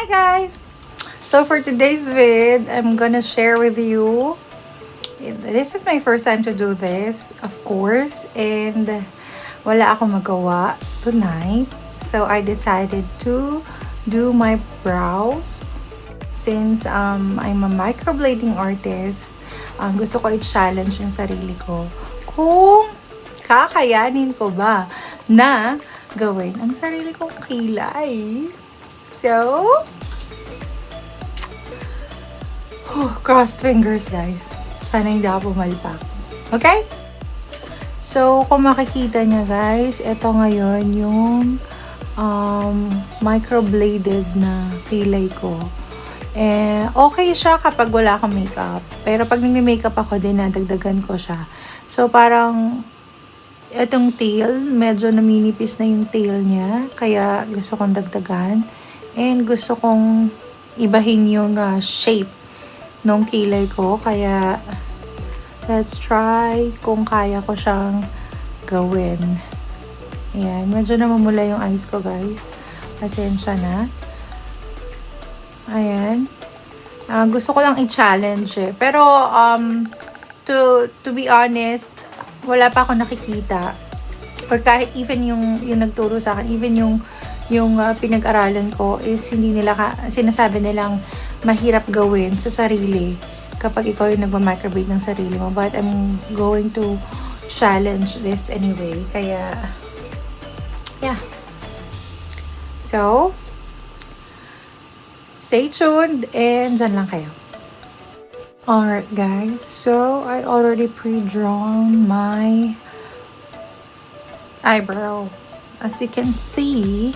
Hi guys! So for today's vid, I'm gonna share with you. This is my first time to do this, of course, and wala akong magawa tonight. So I decided to do my brows. Since I'm a microblading artist, gusto ko i-challenge yung sarili ko kung kakayanin ko ba na gawin ang sarili kong kilay. So, crossed fingers guys. Sana hindi ako pumalpak. Okay? So, kung makikita niya guys, ito ngayon yung microbladed na kilay ko. Okay siya kapag wala akong makeup. Pero pag nagme-makeup ako din, nadagdagan ko siya. So, parang itong tail, medyo naminipis na yung tail niya. Kaya gusto kong dagdagan. And gusto kong ibahin yung shape nung kilay ko. Kaya, let's try kung kaya ko siyang gawin. Ayan, medyo namumula yung eyes ko guys. Pasensya na. Ayan. Gusto ko lang i-challenge eh. Pero, to be honest, wala pa ako nakikita. Or kahit even yung nagturo sa akin, even yung pinag-aralan ko is hindi nila, sinasabi nilang mahirap gawin sa sarili kapag ikaw yung nagma-microblade ng sarili mo. But I'm going to challenge this anyway. Kaya, yeah. So, stay tuned and dyan lang kayo. Alright guys, so I already pre-drawn my eyebrow. As you can see,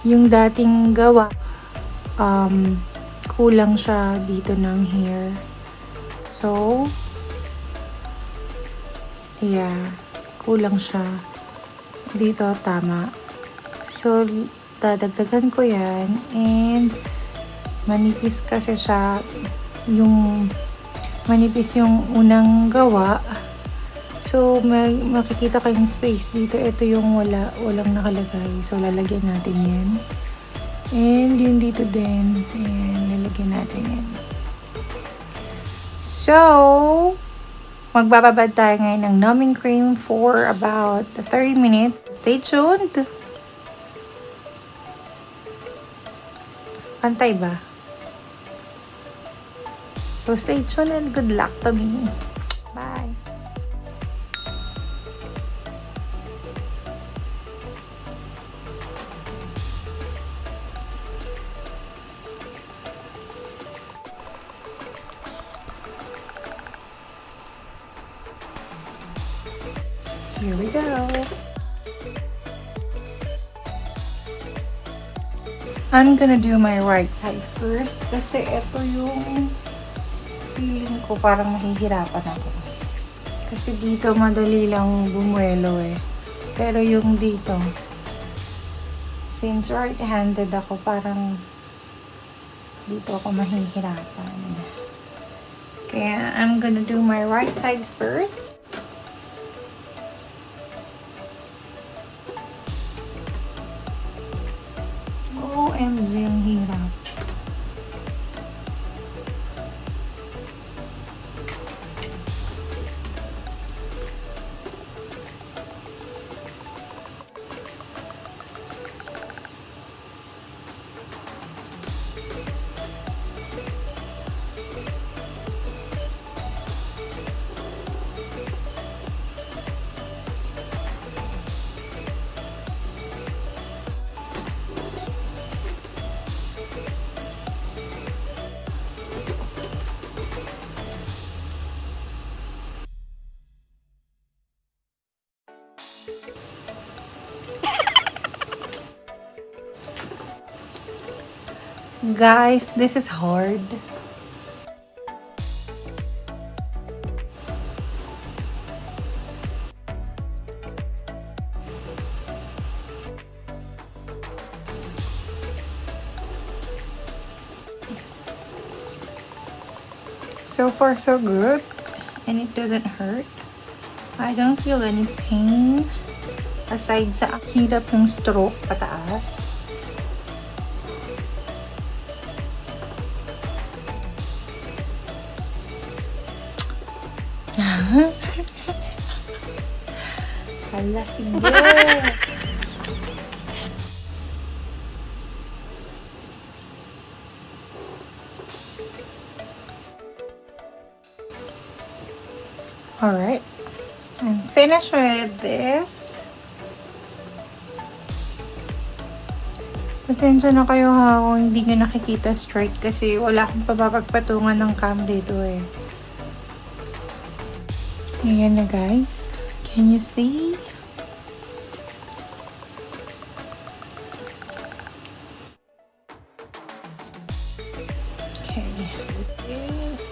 yung dating gawa, kulang siya dito ng hair. So, yeah, kulang siya. Dito, tama. So, dadagdagan ko yan and manipis kasi siya manipis yung unang gawa. So makikita kayong space dito. Ito yung walang nakalagay. So lalagyan natin yan. And yung dito din. Ayan, lalagyan natin yan. So magbababad tayo ngayon ng numbing cream for about 30 minutes. Stay tuned. Pantay ba? So, stay tuned and good luck to me. Bye! Here we go! I'm gonna do my right side first kasi ito yung feeling ko parang mahihirapan ako. Kasi dito madali lang bumuelo eh. Pero yung dito, since right-handed ako, parang dito ako mahihirapan. Kaya I'm gonna do my right side first. OMG, ang hirap. Guys, this is hard. So far, so good. And it doesn't hurt. I don't feel any pain. Aside sa hirap ng stroke pataas. Hala, sige. Alright. I'm finished with this. Pasensya na kayo ha kung hindi nyo nakikita straight kasi wala akong papapagpatungan ng cam dito eh. Ayan na guys. Can you see? Okay, with this.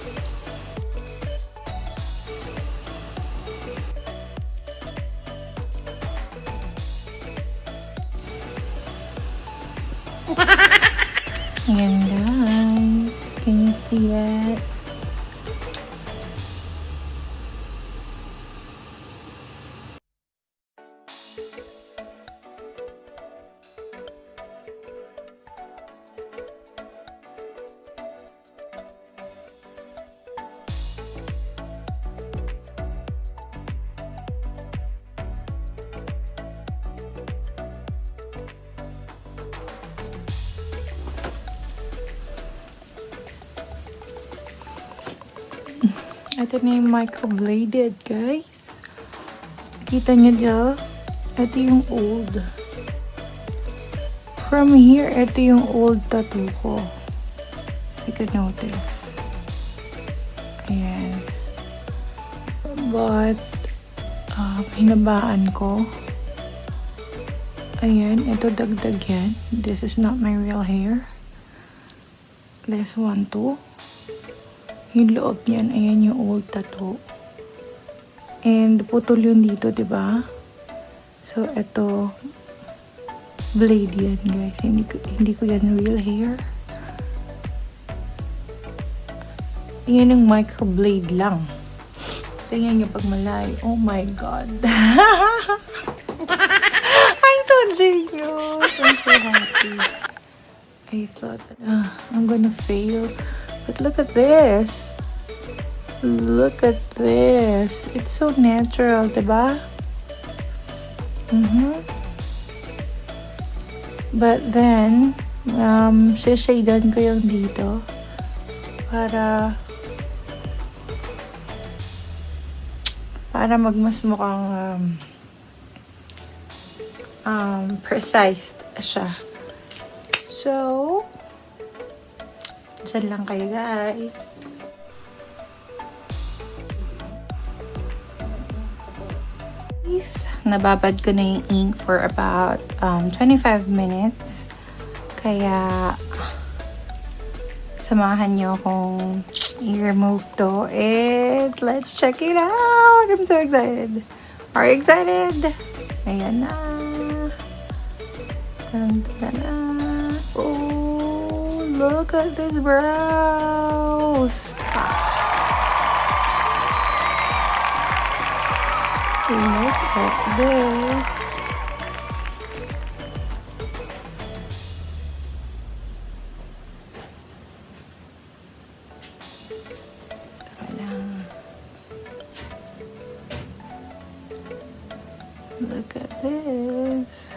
Ayan guys. Can you see that? Ito na yung microbladed, guys. Kita nyo dyan? Ito yung old. From here, ito yung old tattoo ko. You can notice. Ayan. But, hinabaan ko. Ayan, ito dagdag yan. This is not my real hair. This one too. Yung loob niyan, ayan yung old tattoo. And putol yun dito, diba? So, ito, blade yan, guys. Hindi ko yan real hair. Yan yung microblade lang. Tingnan nyo pag malayo. Oh my God. I'm so genius. I'm so happy. I thought, I'm gonna fail. But look at this. Look at this. It's so natural, diba? But then, sishadean ko yung dito para magmas mukhang precise siya. So, dyan lang kayo guys. Nababad ko na yung ink for about 25 minutes. Kaya samahan nyo akong i-remove to. And let's check it out! I'm so excited! Are you excited? Ayan na! Oh, look at this brows! Look at this. Look at this.